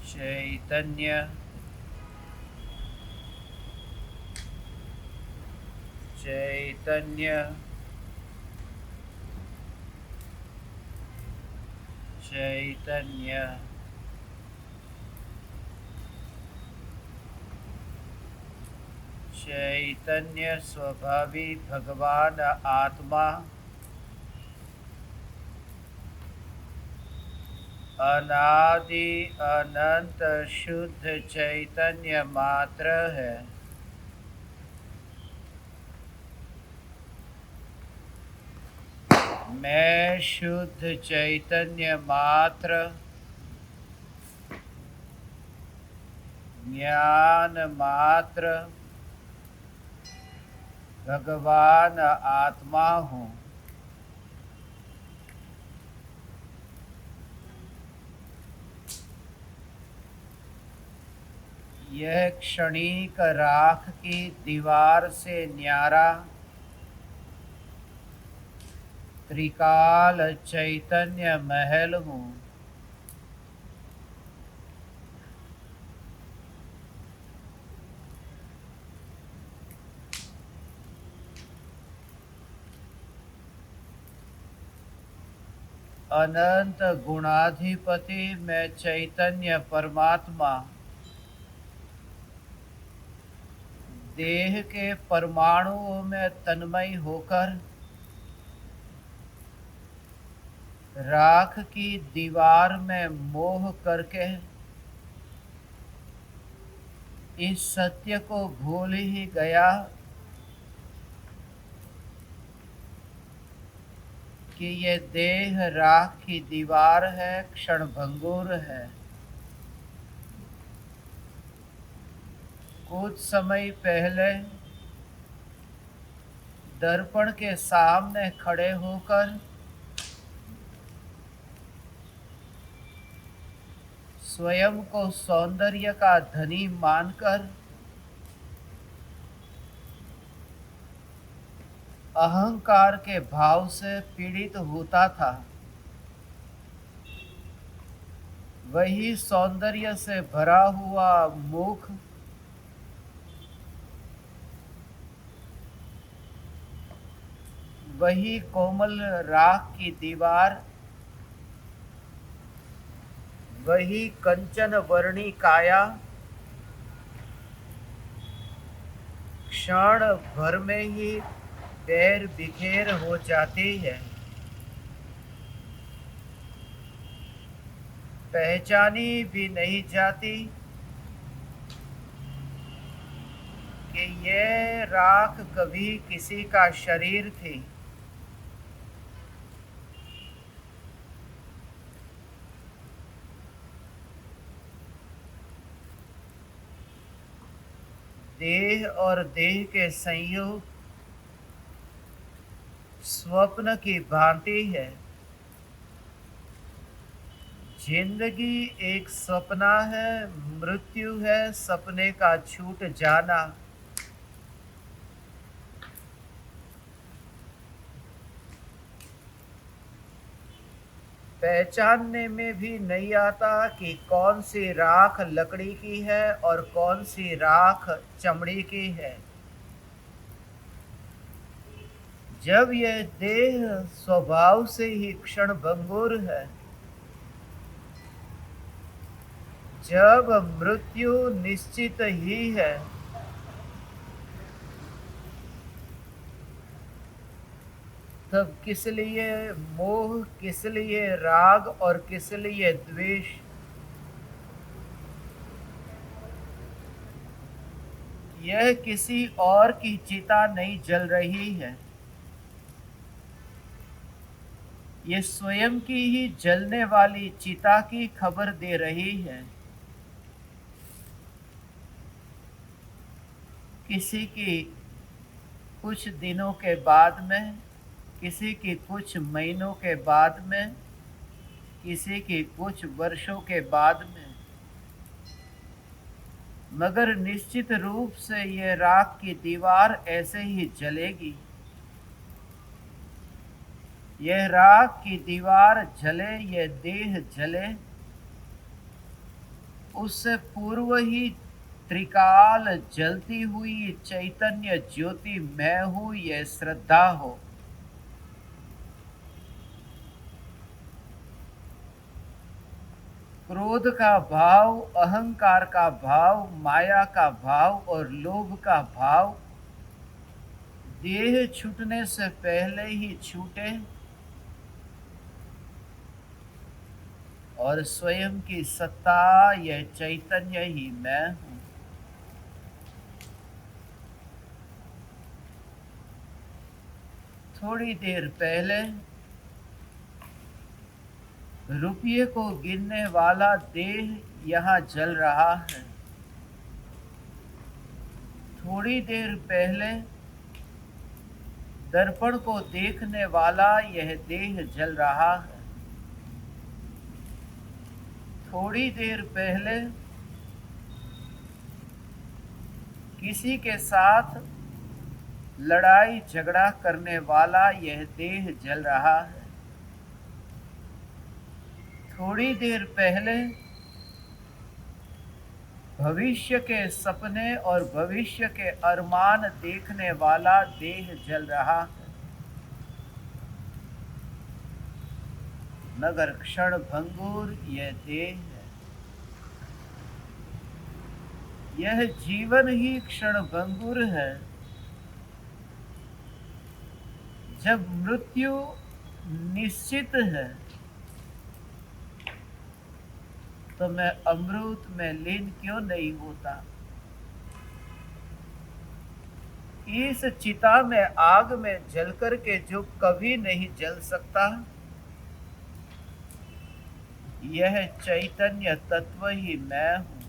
चैतन्य चैतन्य चैतन्य चैतन्य स्वभावी भगवान आत्मा अनादि अनंत शुद्ध चैतन्य मात्र है। मैं शुद्ध चैतन्य मात्र ज्ञान मात्र भगवान आत्मा हूँ। यह क्षणिक राख की दीवार से न्यारा त्रिकाल चैतन्य महल हूँ। अनंत गुणाधिपति मैं चैतन्य परमात्मा देह के परमाणुओं में तन्मय होकर राख की दीवार में मोह करके इस सत्य को भूल ही गया कि ये देह राख की दीवार है, क्षणभंगुर है। कुछ समय पहले दर्पण के सामने खड़े होकर स्वयं को सौंदर्य का धनी मानकर अहंकार के भाव से पीड़ित होता था। वही सौंदर्य से भरा हुआ मुख, वही कोमल राख की दीवार, वही कंचन वर्णी काया क्षण भर में ही पैर बिखेर हो जाती है। पहचानी भी नहीं जाती कि ये राख कभी किसी का शरीर थी। देह और देह के संयोग स्वप्न की भांति है। जिंदगी एक सपना है, मृत्यु है सपने का छूट जाना। पहचानने में भी नहीं आता कि कौन सी राख लकड़ी की है और कौन सी राख चमड़ी की है। जब यह देह स्वभाव से ही क्षणभंगुर है, जब मृत्यु निश्चित ही है, तब किस लिए मोह, किस लिए राग और किस लिए द्वेष। यह किसी और की चिता नहीं जल रही है, ये स्वयं की ही जलने वाली चिता की खबर दे रही है। किसी की कुछ दिनों के बाद में, किसी की कुछ महीनों के बाद में, किसी की कुछ वर्षों के बाद में, मगर निश्चित रूप से यह राख की दीवार ऐसे ही जलेगी। यह राख की दीवार जले, यह देह जले, उससे पूर्व ही त्रिकाल जलती हुई चैतन्य ज्योति मैं हूं, यह श्रद्धा हो। क्रोध का भाव, अहंकार का भाव, माया का भाव और लोभ का भाव देह छूटने से पहले ही छूटे और स्वयं की सत्ता, यह चैतन्य ही मैं हूं। थोड़ी देर पहले रुपये को गिनने वाला देह यहां जल रहा है। थोड़ी देर पहले दर्पण को देखने वाला यह देह जल रहा है। थोड़ी देर पहले किसी के साथ लड़ाई झगड़ा करने वाला यह देह जल रहा है। थोड़ी देर पहले भविष्य के सपने और भविष्य के अरमान देखने वाला देह जल रहा है। मगर क्षण भंगुर यह देह है। यह जीवन ही क्षण भंगुर है। जब मृत्यु निश्चित है तो मैं अमृत में लीन क्यों नहीं होता। इस चिता में आग में जलकर के जो कभी नहीं जल सकता, यह चैतन्य तत्व ही मैं हूं।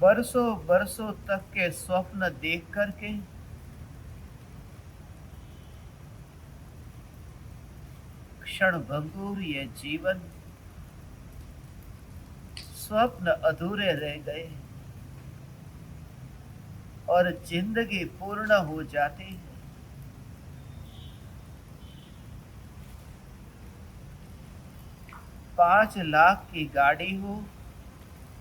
बरसों बरसों तक के स्वप्न देख करके क्षण भंगुर ये जीवन, स्वप्न अधूरे रह गए और जिंदगी पूर्ण हो जाती है। 5 लाख की गाड़ी हो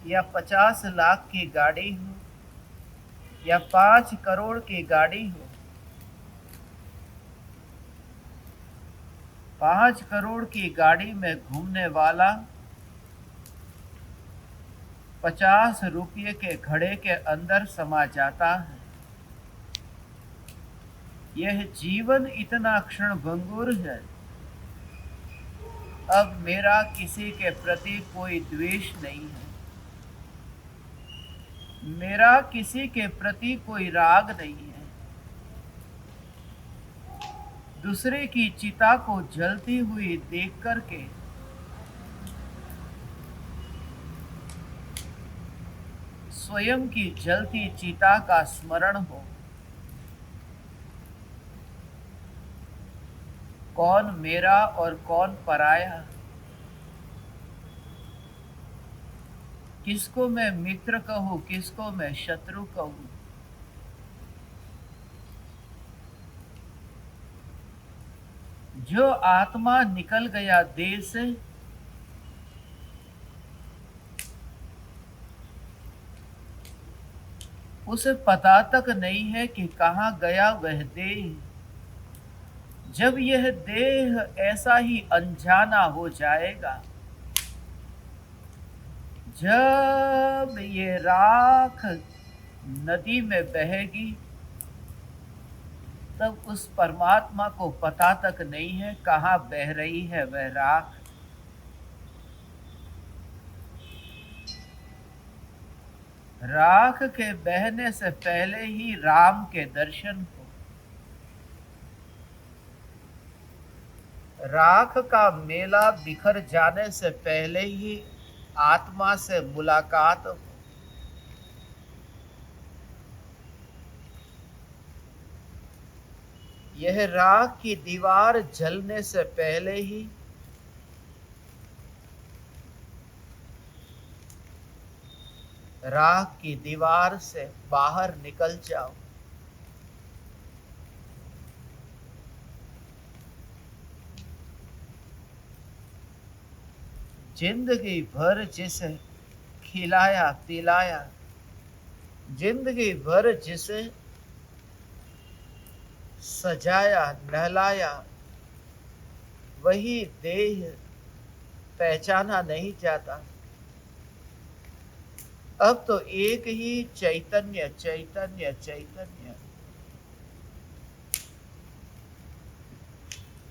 या 50 लाख की गाड़ी हो या 5 करोड़ की गाड़ी हो, 5 करोड़ की गाड़ी में घूमने वाला 50 रुपये के घड़े के अंदर समा जाता है। यह जीवन इतना क्षण भंगुर है। अब मेरा किसी के प्रति कोई द्वेष नहीं है। मेरा किसी के प्रति कोई राग नहीं है। दूसरे की चिता को जलती हुई देख करके स्वयं की जलती चिता का स्मरण हो। कौन मेरा और कौन पराया, किसको मैं मित्र कहूं, किसको मैं शत्रु कहूं। जो आत्मा निकल गया देह से, उसे पता तक नहीं है कि कहां गया वह देह। जब यह देह ऐसा ही अनजाना हो जाएगा, जब ये राख नदी में बहेगी, तब उस परमात्मा को पता तक नहीं है कहां बह रही है वह राख। राख के बहने से पहले ही राम के दर्शन हो। राख का मेला बिखर जाने से पहले ही आत्मा से मुलाकात हो। यह राख की दीवार जलने से पहले ही राख की दीवार से बाहर निकल जाओ। जिंदगी भर जिसे खिलाया पिलाया, जिंदगी भर जिसे सजाया नहलाया, वही देह पहचाना नहीं जाता। अब तो एक ही चैतन्य चैतन्य चैतन्य।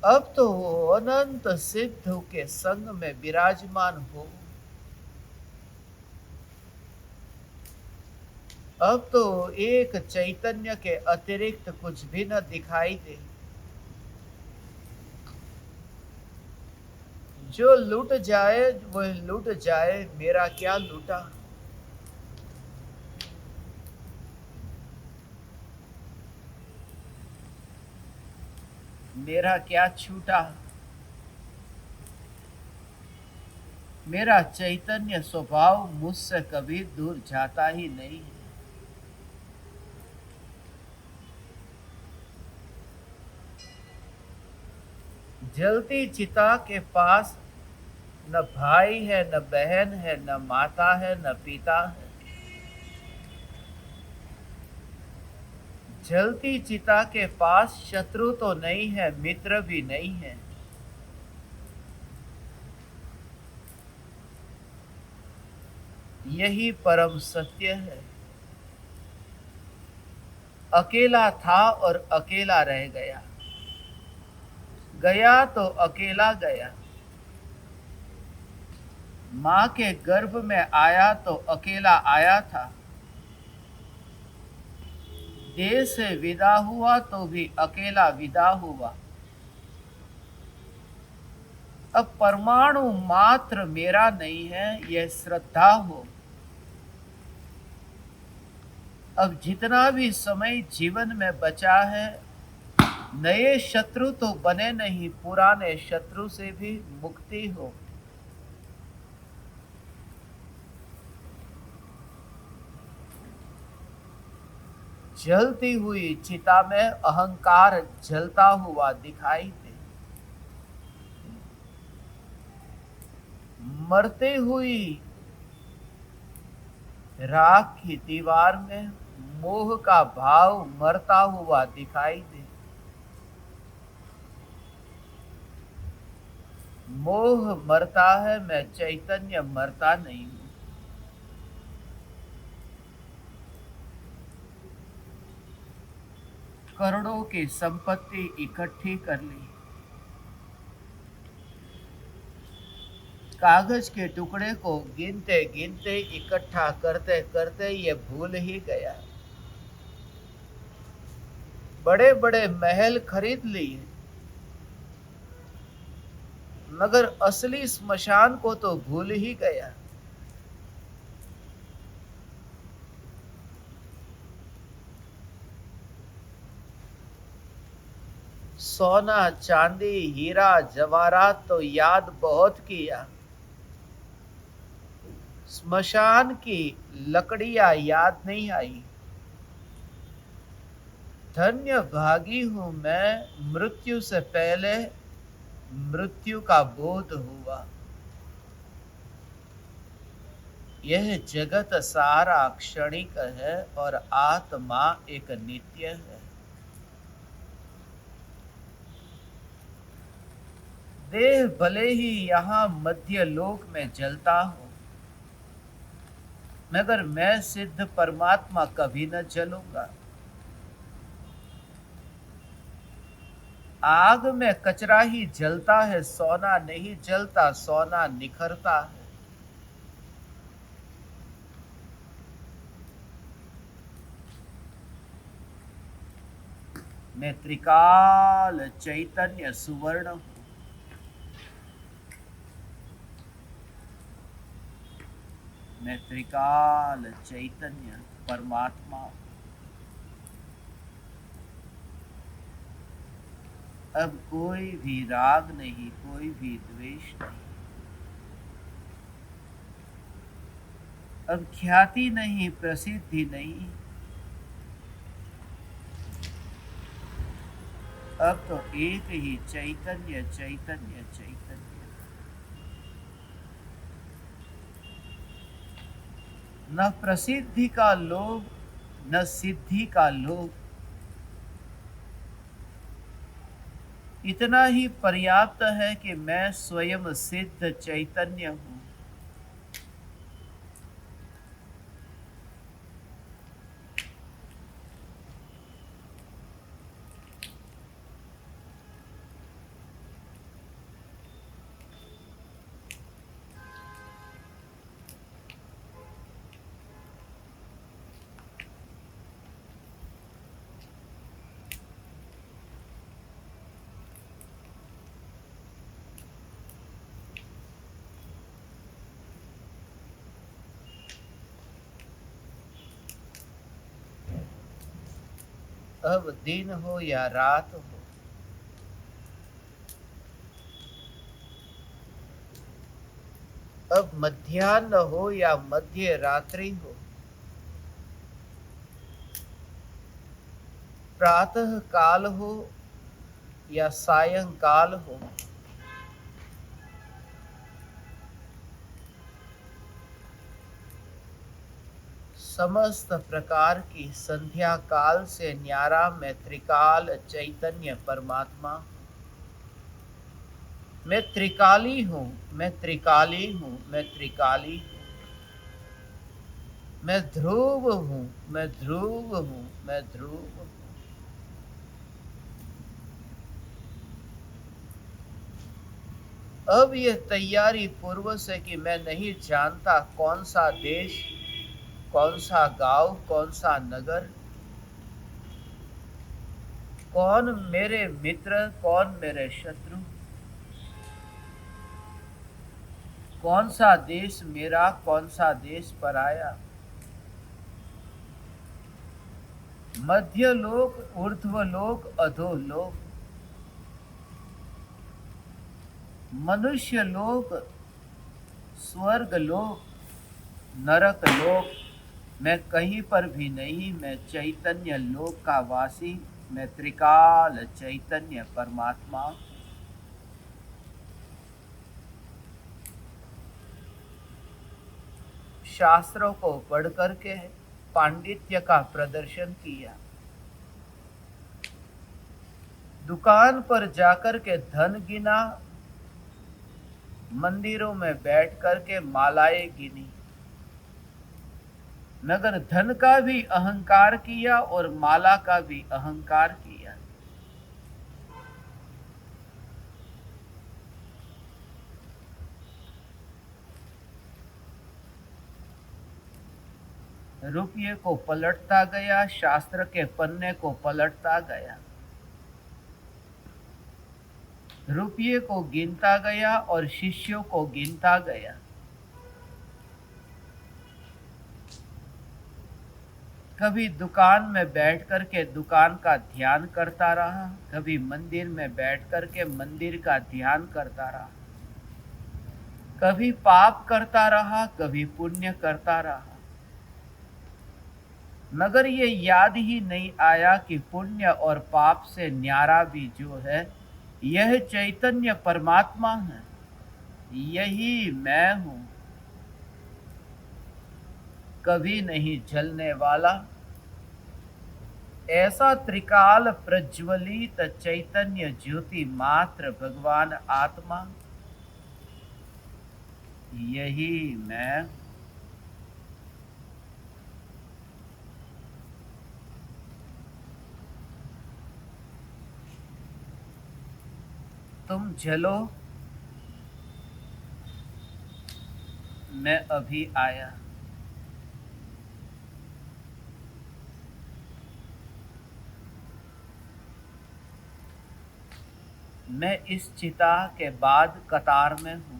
अब तो वो अनंत सिद्ध के संग में विराजमान हो। अब तो एक चैतन्य के अतिरिक्त कुछ भी न दिखाई दे। जो लूट जाए वह लूट जाए, मेरा क्या लूटा। मेरा क्या छूटा। मेरा चैतन्य स्वभाव मुझसे कभी दूर जाता ही नहीं है। जलती चिता के पास न भाई है, न बहन है, न माता है, न पिता है। जलती चिता के पास शत्रु तो नहीं है, मित्र भी नहीं है। यही परम सत्य है। अकेला था और अकेला रह गया, गया तो अकेला गया। मां के गर्भ में आया तो अकेला आया था, देह से विदा हुआ तो भी अकेला विदा हुआ। अब परमाणु मात्र मेरा नहीं है, यह श्रद्धा हो। अब जितना भी समय जीवन में बचा है, नए शत्रु तो बने नहीं, पुराने शत्रु से भी मुक्ति हो। जलती हुई चिता में अहंकार जलता हुआ दिखाई दे। मरते हुई राख की दीवार में मोह का भाव मरता हुआ दिखाई दे। मोह मरता है, मैं चैतन्य मरता नहीं हूं। करोड़ों की संपत्ति इकट्ठी कर ली, कागज के टुकड़े को गिनते गिनते इकट्ठा करते करते ये भूल ही गया। बड़े बड़े महल खरीद लिए, मगर असली स्मशान को तो भूल ही गया। सोना चांदी हीरा जवाहरात तो याद बहुत किया, स्मशान की लकड़ियां याद नहीं आई। धन्य भागी हूं मैं, मृत्यु से पहले मृत्यु का बोध हुआ। यह जगत सारा क्षणिक है और आत्मा एक नित्य है। देह भले ही यहां मध्य लोक में जलता हो, मगर मैं सिद्ध परमात्मा कभी न जलूंगा। आग में कचरा ही जलता है, सोना नहीं जलता, सोना निखरता है। मैं त्रिकाल चैतन्य सुवर्ण हूं। मैं त्रिकाल चैतन्य परमात्मा हूं। अब कोई भी राग नहीं, कोई भी द्वेष नहीं। अब ख्याति नहीं, प्रसिद्धि नहीं। अब तो एक ही चैतन्य चैतन्य चैतन्य। न प्रसिद्धि का लोभ, न सिद्धि का लोभ, इतना ही पर्याप्त है कि मैं स्वयं सिद्ध चैतन्य हूँ। अब दिन हो या रात हो, अब मध्याह्न हो या मध्य रात्रि हो, प्रातः काल हो या सायंकाल हो, समस्त प्रकार की संध्या काल से न्यारा मैं त्रिकाल चैतन्य परमात्मा। मैं त्रिकाली हूँ, मैं त्रिकाली हूँ, मैं त्रिकाली हूँ। मैं ध्रुव हूँ, मैं ध्रुव हूँ, मैं ध्रुव हूँ। अब यह तैयारी पूर्व से कि मैं नहीं जानता कौन सा देश, कौन सा गांव, कौन सा नगर, कौन मेरे मित्र, कौन मेरे शत्रु, कौन सा देश मेरा, कौन सा देश पराया, मध्य लोक, ऊर्ध्व लोक, अधो लोक, मनुष्य लोक, स्वर्ग लोक, नरक लोक, मैं कहीं पर भी नहीं। मैं चैतन्य लोक का वासी, मैं त्रिकाल चैतन्य परमात्मा। शास्त्रों को पढ़ करके पांडित्य का प्रदर्शन किया, दुकान पर जाकर के धन गिना, मंदिरों में बैठ करके मालाएं गिनी, मगर धन का भी अहंकार किया और माला का भी अहंकार किया। रुपये को पलटता गया, शास्त्र के पन्ने को पलटता गया, रुपये को गिनता गया और शिष्यों को गिनता गया। कभी दुकान में बैठ करके दुकान का ध्यान करता रहा, कभी मंदिर में बैठ करके मंदिर का ध्यान करता रहा, कभी पाप करता रहा, कभी पुण्य करता रहा, मगर ये याद ही नहीं आया कि पुण्य और पाप से न्यारा भी जो है यह चैतन्य परमात्मा है, यही मैं हूं, कभी नहीं जलने वाला, ऐसा त्रिकाल प्रज्वलित चैतन्य ज्योति मात्र भगवान आत्मा, यही मैं। तुम जलो, मैं अभी आया। मैं इस चिता के बाद कतार में हूं,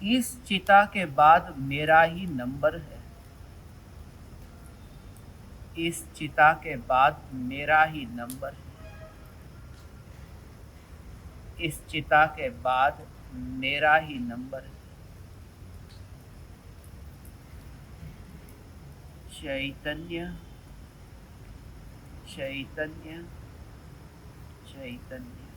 इस चिता के बाद मेरा ही नंबर है, इस चिता के बाद मेरा ही नंबर है, इस चिता के बाद मेरा ही नंबर है। चैतन्य चैतन्य चैतन्य।